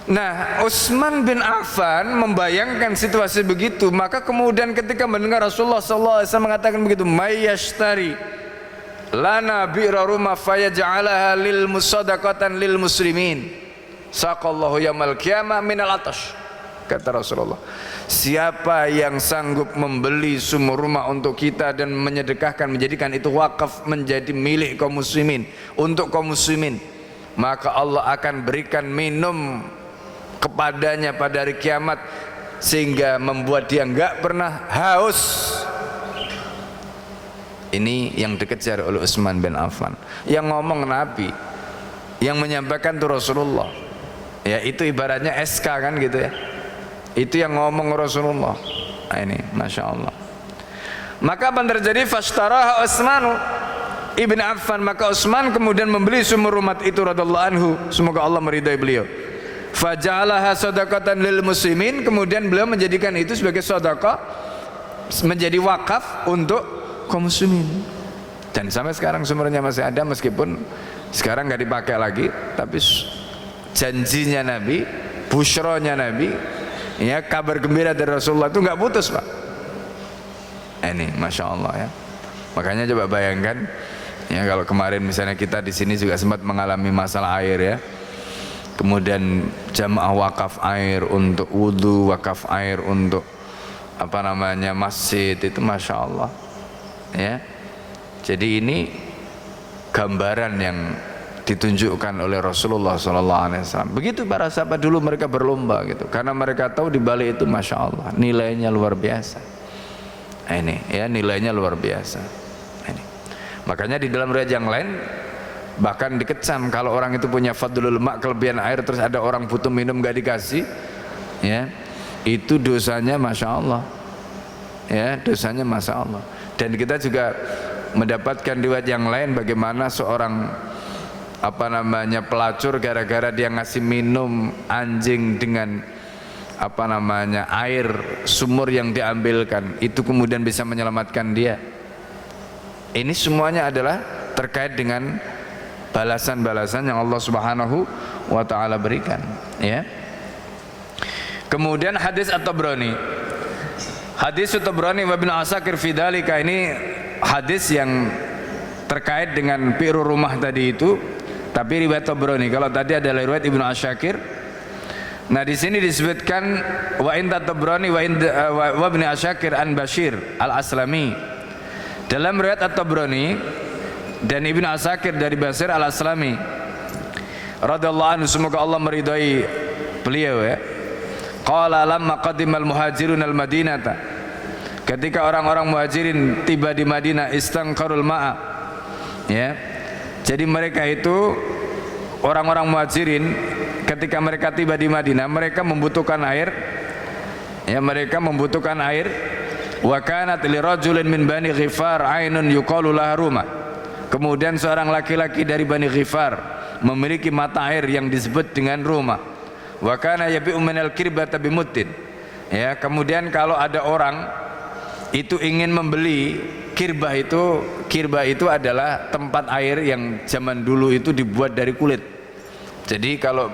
Nah, Utsman bin Affan membayangkan situasi begitu, maka kemudian ketika mendengar Rasulullah sallallahu alaihi wasallam mengatakan begitu, "Mayyashtari lana bi'ra rumah fayaj'alaha lil musadaqatan lil muslimin saqallahu yaumil qiyamah minal atash." Kata Rasulullah, siapa yang sanggup membeli sumur rumah untuk kita dan menyedekahkan, menjadikan itu wakaf menjadi milik kaum muslimin, untuk kaum muslimin, maka Allah akan berikan minum kepadanya pada hari kiamat sehingga membuat dia enggak pernah haus. Ini yang dikejar oleh Utsman bin Affan. Yang ngomong Nabi, yang menyampaikan itu Rasulullah. Ya, itu ibaratnya SK kan gitu ya. Itu yang ngomong Rasulullah. Nah, ini Masya Allah. Maka apa yang terjadi? Fashtaraha Utsmanu ibn Affan, maka Utsman kemudian membeli sumur rumah itu radhiyallahu anhu, semoga Allah meridai beliau. Faja'alaha shadaqatan lil muslimin, kemudian beliau menjadikan itu sebagai sedekah, menjadi wakaf untuk kaum muslimin. Dan sampai sekarang sumurnya masih ada, meskipun sekarang nggak dipakai lagi, tapi janjinya Nabi, busyronya Nabi, ya, kabar gembira dari Rasulullah itu nggak putus, Pak. Ini Masya Allah ya. Makanya coba bayangkan ya, kalau kemarin misalnya kita di sini juga sempat mengalami masalah air ya, kemudian jamaah wakaf air untuk wudhu, wakaf air untuk apa namanya masjid, itu Masya Allah ya. Jadi ini gambaran yang ditunjukkan oleh Rasulullah SAW. Begitu para sahabat dulu, mereka berlomba gitu, karena mereka tahu di balik itu Masya Allah nilainya luar biasa. Ini ya, nilainya luar biasa. Ini makanya di dalam riwayat yang lain bahkan dikecam kalau orang itu punya fadlul ma', kelebihan air, terus ada orang butuh minum gak dikasih, ya, itu dosanya Masya Allah ya, dosanya Masya Allah. Dan kita juga mendapatkan riwayat yang lain bagaimana seorang apa namanya pelacur, gara-gara dia ngasih minum anjing dengan apa namanya air sumur yang diambilkan, itu kemudian bisa menyelamatkan dia. Ini semuanya adalah terkait dengan balasan-balasan yang Allah Subhanahu wa taala berikan, ya. Kemudian hadis At-Tabrani. Hadis At-Tabrani wa Ibnu Asakir fi dzalika, ini hadis yang terkait dengan bi'ru rumah tadi itu, tapi riwayat Tabrani. Kalau tadi adalah riwayat Ibnu Asakir. Nah, di sini disebutkan wa inda Tabrani wa Ibnu Asakir an Bashir al-Aslami. Dalam riwayat At-Tabrani dan Ibnu Asakir dari Bashir al-Aslami radhiyallahu anhu, semoga Allah meridai beliau ya. Qala lamma qadimal muhajirun al-Madinata, ketika orang-orang muhajirin tiba di Madinah, istangkarul ma'a, ya. Jadi mereka itu orang-orang muhajirin ketika mereka tiba di Madinah, mereka membutuhkan air, ya, mereka membutuhkan air. Wa kanat li rajulin min bani Ghifar ainun yuqalu laha rumah. Kemudian seorang laki-laki dari Bani Ghifar memiliki mata air yang disebut dengan rumah. Wa kana yabi'u minal kirbata bimuddin. Ya, kemudian kalau ada orang itu ingin membeli kirbah itu adalah tempat air yang zaman dulu itu dibuat dari kulit. Jadi kalau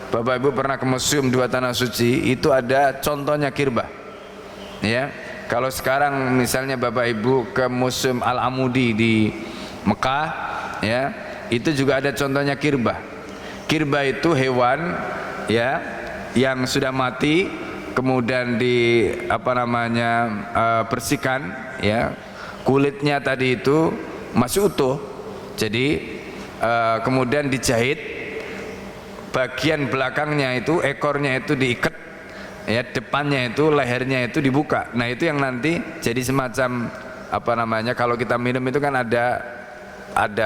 Bapak Ibu pernah ke museum dua tanah suci, itu ada contohnya kirbah. Ya, kalau sekarang misalnya Bapak Ibu ke museum Al-Amudi di Mekah, ya, itu juga ada contohnya kirbah. Kirbah itu hewan ya yang sudah mati, kemudian di apa namanya bersihkan, ya, kulitnya tadi itu masih utuh. Jadi kemudian dijahit, bagian belakangnya itu, ekornya itu diikat, ya, depannya itu, lehernya itu dibuka. Nah, itu yang nanti jadi semacam apa namanya, kalau kita minum itu kan ada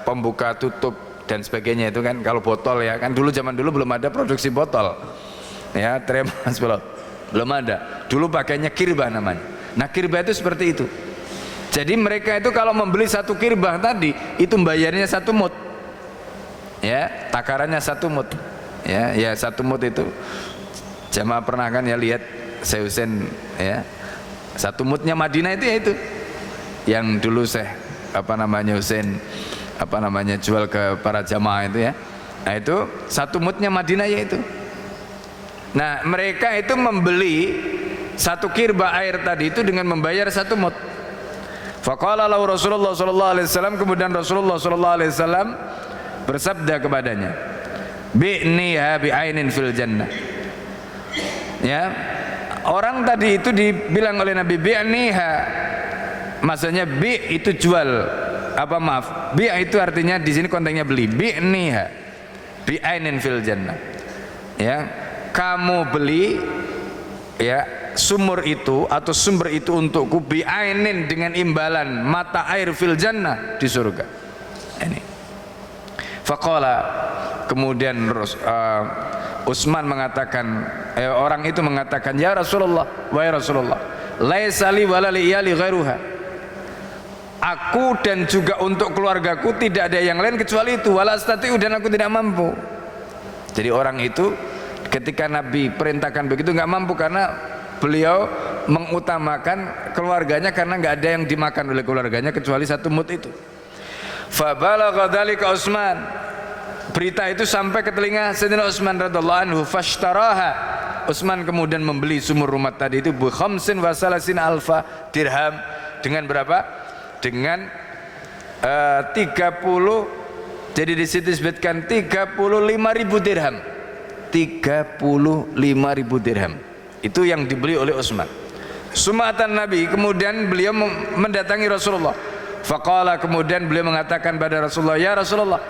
pembuka tutup dan sebagainya itu kan, kalau botol ya kan, dulu zaman dulu belum ada produksi botol, ya, termas belum ada. Dulu pakainya kirbah namanya. Nah, kirbah itu seperti itu. Jadi mereka itu kalau membeli satu kirbah tadi itu bayarnya 1 mut, ya, takarannya 1 mut, ya 1 mut itu jamaah pernah kan ya lihat Syekh Husain, ya, 1 mutnya Madinah itu, ya, itu yang dulu Syekh apa namanya Husain apa namanya jual ke para jamaah itu, ya. Nah, itu 1 mutnya Madinah, ya, itu Nah, mereka itu membeli satu kirba air tadi itu dengan membayar satu mud. Faqala lahu Rasulullah sallallahu alaihi wasallam, kemudian Rasulullah sallallahu alaihi wasallam bersabda kepadanya, bi'niha bi'ainin fil jannah. Ya, orang tadi itu dibilang oleh Nabi bi'niha, maksudnya bi itu jual, apa maaf, bi itu artinya di sini konteksnya beli, bi'niha bi'ainin fil jannah. Ya, kamu beli ya sumur itu atau sumber itu untukku bi'ainin dengan imbalan mata air fil jannah di surga. Ini. Faqala, kemudian Utsman mengatakan, orang itu mengatakan, ya Rasulullah, wahai Rasulullah, laisa li wala li iyali ghairuha. Aku dan juga untuk keluargaku tidak ada yang lain kecuali itu, wala astati'u, dan aku tidak mampu. Jadi orang itu ketika Nabi perintahkan begitu nggak mampu karena beliau mengutamakan keluarganya karena nggak ada yang dimakan oleh keluarganya kecuali satu mud itu. Fabalagha dzalika Utsman, berita itu sampai ke telinga Sayyidina Utsman radhiyallahu anhu, fashtaraha, Utsman kemudian membeli sumur rumah tadi itu bi khamsin wa salasin alfa dirham, dengan berapa? Dengan 30, jadi di situ disebutkan 35.000 dirham. 35.000 dirham itu yang dibeli oleh Utsman. Sumatan Nabi, kemudian beliau mendatangi Rasulullah. Faqala, kemudian beliau mengatakan pada Rasulullah, ya Rasulullah,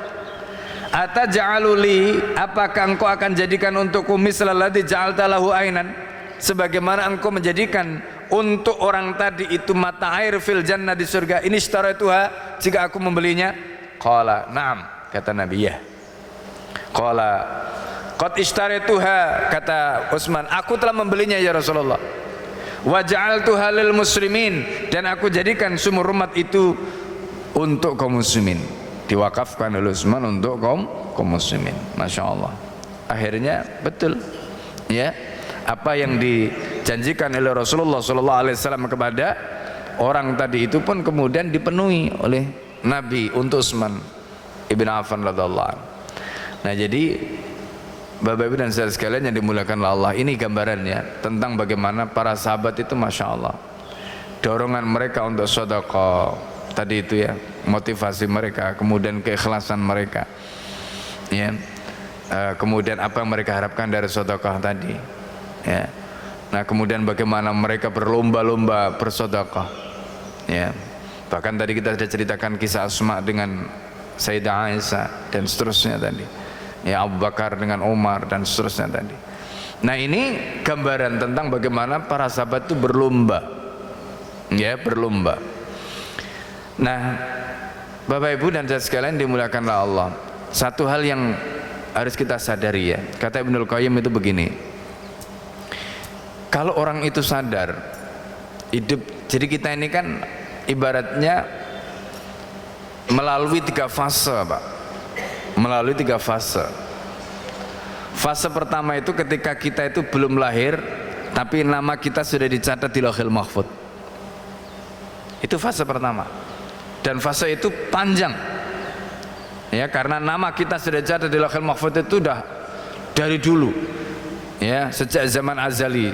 ataj'alu li, apakah engkau akan jadikan untukku mislal ladzi ja'alta lahu ainan, sebagaimana engkau menjadikan untuk orang tadi itu mata air fil jannah di surga, ini istaratuha, jika aku membelinya? Qala na'am, kata Nabi, ya. Qala qad ishtarituha, kata Utsman, aku telah membelinya ya Rasulullah. Wa ja'altuha lil muslimin, dan aku jadikan sumur rumah itu untuk kaum muslimin, diwakafkan oleh Utsman untuk kaum muslimin. Masya Allah, akhirnya betul ya apa yang dijanjikan oleh Rasulullah SAW kepada orang tadi itu pun kemudian dipenuhi oleh Nabi untuk Utsman ibn Affan radhiyallahu anhu. Nah, jadi Bapak Ibu dan saudara sekalian yang dimuliakan Allah, ini gambarannya tentang bagaimana para sahabat itu, Masya Allah, dorongan mereka untuk sedekah tadi itu ya, motivasi mereka, kemudian keikhlasan mereka ya, kemudian apa yang mereka harapkan dari sedekah tadi ya. Nah, kemudian bagaimana mereka berlomba-lomba bersedekah ya. Bahkan tadi kita sudah ceritakan kisah Asma dengan Sayyidah Aisyah dan seterusnya tadi ya, Abu Bakar dengan Umar dan seterusnya tadi. Nah, ini gambaran tentang bagaimana para sahabat itu berlomba ya, berlomba. Nah, Bapak Ibu dan saudara sekalian dimuliakanlah Allah, satu hal yang harus kita sadari ya, kata Ibnul Qayyim itu begini, kalau orang itu sadar hidup, jadi kita ini kan ibaratnya melalui 3 fase Pak, melalui 3 fase. Fase pertama itu ketika kita itu belum lahir tapi nama kita sudah dicatat di Lauhul Mahfuz, itu fase pertama, dan fase itu panjang ya, karena nama kita sudah dicatat di Lauhul Mahfuz itu udah dari dulu ya, sejak zaman azali,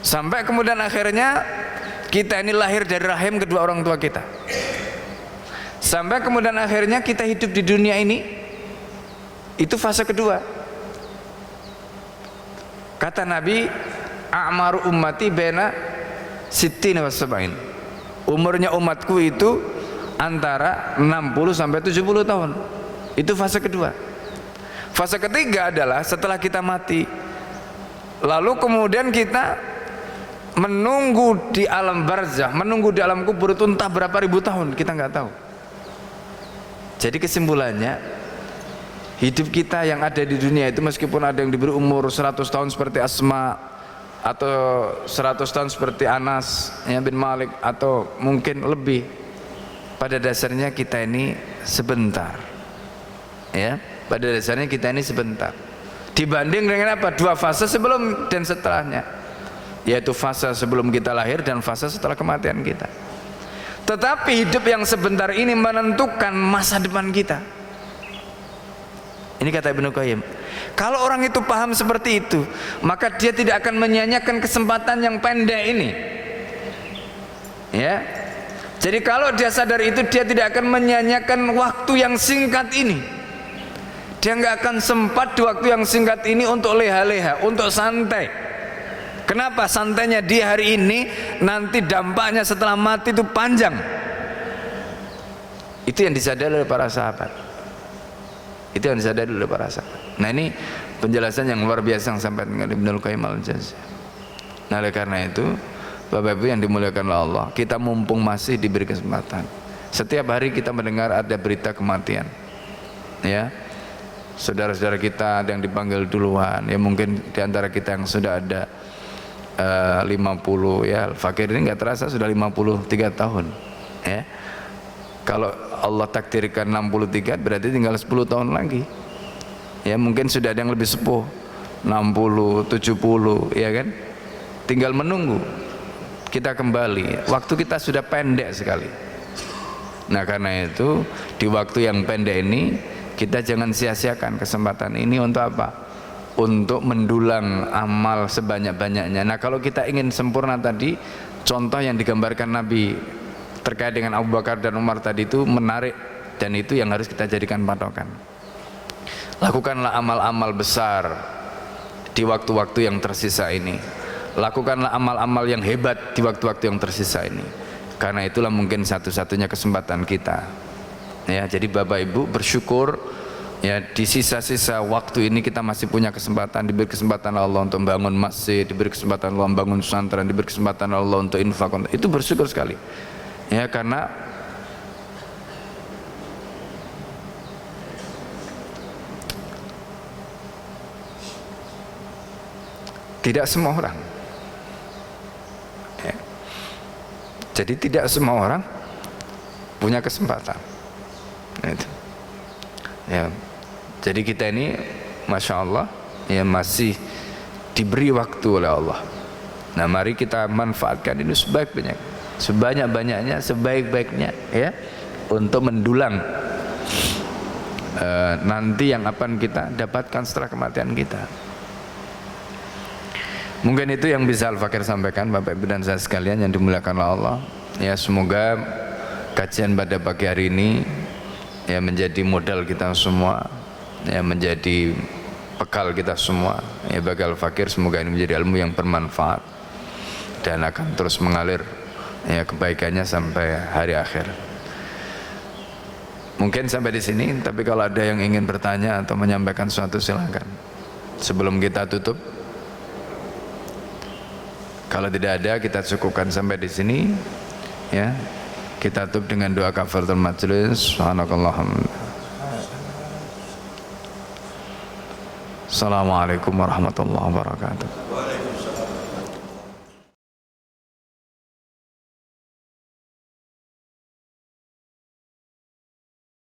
sampai kemudian akhirnya kita ini lahir dari rahim kedua orang tua kita, sampai kemudian akhirnya kita hidup di dunia ini, itu fase kedua. Kata Nabi, a'maru ummati baina sittin wa sab'in, umurnya umatku itu antara 60 sampai 70 tahun. Itu fase kedua. Fase ketiga adalah setelah kita mati, lalu kemudian kita menunggu di alam barzah, menunggu di alam kubur itu entah berapa ribu tahun, kita nggak tahu. Jadi kesimpulannya, hidup kita yang ada di dunia itu, meskipun ada yang diberi umur 100 tahun seperti Asma, atau 100 tahun seperti Anas ya, bin Malik, atau mungkin lebih, pada dasarnya kita ini sebentar ya, pada dasarnya kita ini sebentar, dibanding dengan apa? 2 fase sebelum dan setelahnya, yaitu fase sebelum kita lahir dan fase setelah kematian kita. Tetapi hidup yang sebentar ini menentukan masa depan kita. Ini kata Ibnu Qayyim. Kalau orang itu paham seperti itu, maka dia tidak akan menyia-nyiakan kesempatan yang pendek ini. Ya. Jadi kalau dia sadar itu, dia tidak akan menyia-nyiakan waktu yang singkat ini. Dia nggak akan sempat di waktu yang singkat ini untuk leha-leha, untuk santai. Kenapa santainya di hari ini, nanti dampaknya setelah mati itu panjang. Itu yang disadari oleh para sahabat. Itu yang disadari oleh para sahabat. Nah, ini penjelasan yang luar biasa yang sampai dengan Ibnu Qayyim al-Jauziyah. Nah, oleh karena itu, Bapak Ibu yang dimuliakan oleh Allah, kita mumpung masih diberi kesempatan. Setiap hari kita mendengar ada berita kematian. Ya. Saudara-saudara kita ada yang dipanggil duluan, ya mungkin diantara kita yang sudah ada 50, ya Fakir ini nggak terasa sudah 53 tahun. Ya. Kalau Allah takdirkan 63, berarti tinggal 10 tahun lagi. Ya mungkin sudah ada yang lebih sepuh, 60, 70, ya kan? Tinggal menunggu kita kembali. Waktu kita sudah pendek sekali. Nah, karena itu di waktu yang pendek ini kita jangan sia-siakan kesempatan ini untuk apa? Untuk mendulang amal sebanyak-banyaknya. Nah, kalau kita ingin sempurna tadi, contoh yang digambarkan Nabi terkait dengan Abu Bakar dan Umar tadi itu menarik, dan itu yang harus kita jadikan patokan. Lakukanlah amal-amal besar di waktu-waktu yang tersisa ini. Lakukanlah amal-amal yang hebat di waktu-waktu yang tersisa ini. Karena itulah mungkin satu-satunya kesempatan kita. Ya, jadi Bapak Ibu bersyukur ya di sisa-sisa waktu ini kita masih punya kesempatan, diberi kesempatan Allah untuk membangun masjid, diberi kesempatan Allah membangun pesantren, diberi kesempatan Allah untuk infak. Itu bersyukur sekali. Ya, karena tidak semua orang. Ya. Jadi tidak semua orang punya kesempatan. Itu. Ya. Jadi kita ini, masya Allah, ya masih diberi waktu oleh Allah. Nah, mari kita manfaatkan ini sebanyak-banyaknya, sebaik-baiknya, ya, untuk mendulang nanti yang akan kita dapatkan setelah kematian kita. Mungkin itu yang bisa Al-Fakir sampaikan, Bapak Ibu dan saya sekalian yang dimuliakan oleh Allah. Ya, semoga kajian pada pagi hari ini ya menjadi modal kita semua, ya menjadi bekal kita semua. Ya, bagi Al-Fakir semoga ini menjadi ilmu yang bermanfaat dan akan terus mengalir ya kebaikannya sampai hari akhir. Mungkin sampai di sini, tapi kalau ada yang ingin bertanya atau menyampaikan sesuatu silakan. Sebelum kita tutup, kalau tidak ada, kita cukupkan sampai di sini. Ya, kita tutup dengan doa kafaratul majlis. Subhanakallahumma. Assalamualaikum warahmatullahi wabarakatuh.